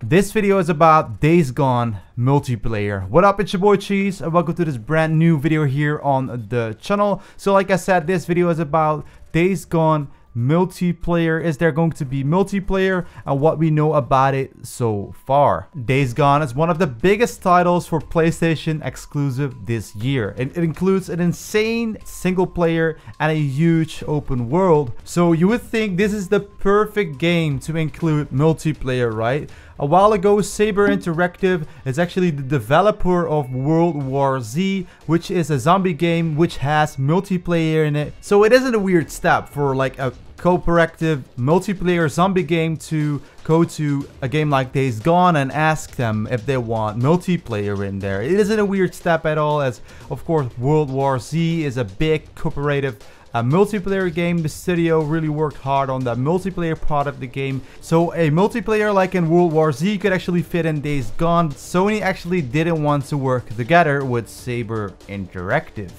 This video is about Days Gone multiplayer. What up, it's your boy Cheese and welcome to this brand new video here on the channel. So like I said, this video is about Days Gone multiplayer. Is there going to be multiplayer and what we know about it so far? Days Gone is one of the biggest titles for PlayStation exclusive this year. It includes an insane single player and a huge open world. So you would think this is the perfect game to include multiplayer, right? A while ago, Saber Interactive is actually the developer of World War Z, which is a zombie game which has multiplayer in it. So it isn't a weird step for like a cooperative multiplayer zombie game to go to a game like Days Gone and ask them if they want multiplayer in there. It isn't a weird step at all, as of course World War Z is a big cooperative multiplayer game. The studio really worked hard on that multiplayer part of the game. So a multiplayer like in World War Z could actually fit in Days Gone. Sony actually didn't want to work together with Saber Interactive.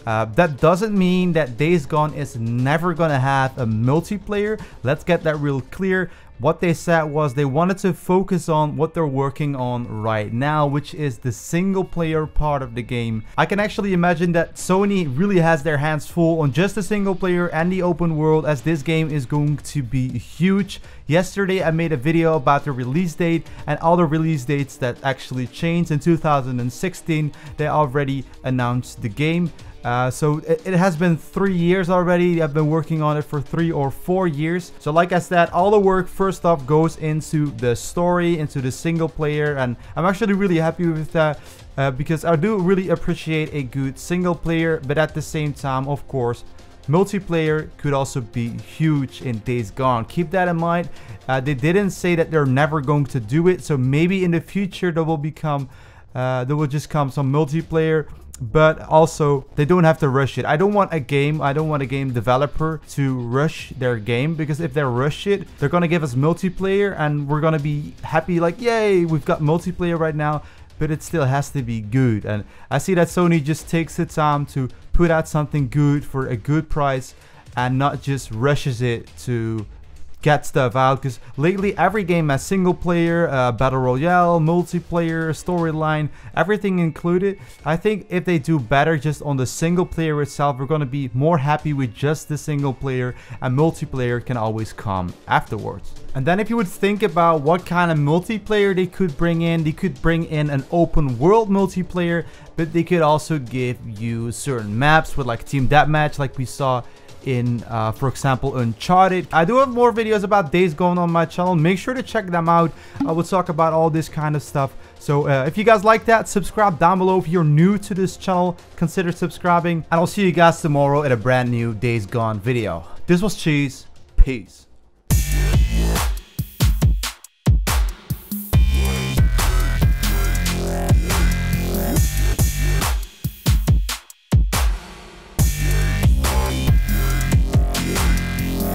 That doesn't mean that Days Gone is never gonna have a multiplayer. Let's get that real clear. What they said was they wanted to focus on what they're working on right now, which is the single player part of the game. I can actually imagine that Sony really has their hands full on just the single player and the open world, as this game is going to be huge. Yesterday I made a video about the release date and all the release dates that actually changed. In 2016 they already announced the game. So it has been 3 years already. I've been working on it for 3 or 4 years. So like I said, all the work first off goes into the story, into the single player, and I'm actually really happy with that because I do really appreciate a good single player. But at the same time, of course, multiplayer could also be huge in Days Gone. Keep that in mind. They didn't say that they're never going to do it, so maybe in the future there will just come some multiplayer. But also they don't have to rush it. I don't want a game developer to rush their game, because if they rush it, they're gonna give us multiplayer and we're gonna be happy like, yay, we've got multiplayer right now, but it still has to be good. And I see that Sony just takes the time to put out something good for a good price and not just rushes it to get stuff out, because lately every game has single player, battle royale, multiplayer, storyline, everything included. I think if they do better just on the single player itself, we're gonna be more happy with just the single player, and multiplayer can always come afterwards. And then if you would think about what kind of multiplayer they could bring in an open world multiplayer, but they could also give you certain maps with like team deathmatch like we saw in for example Uncharted. I do have more videos about Days Gone on my channel. Make sure to check them out. I will talk about all this kind of stuff. So if you guys like that, subscribe down below. If you're new to this channel, consider subscribing, and I'll see you guys tomorrow at a brand new Days Gone video. This was Cheese. Peace.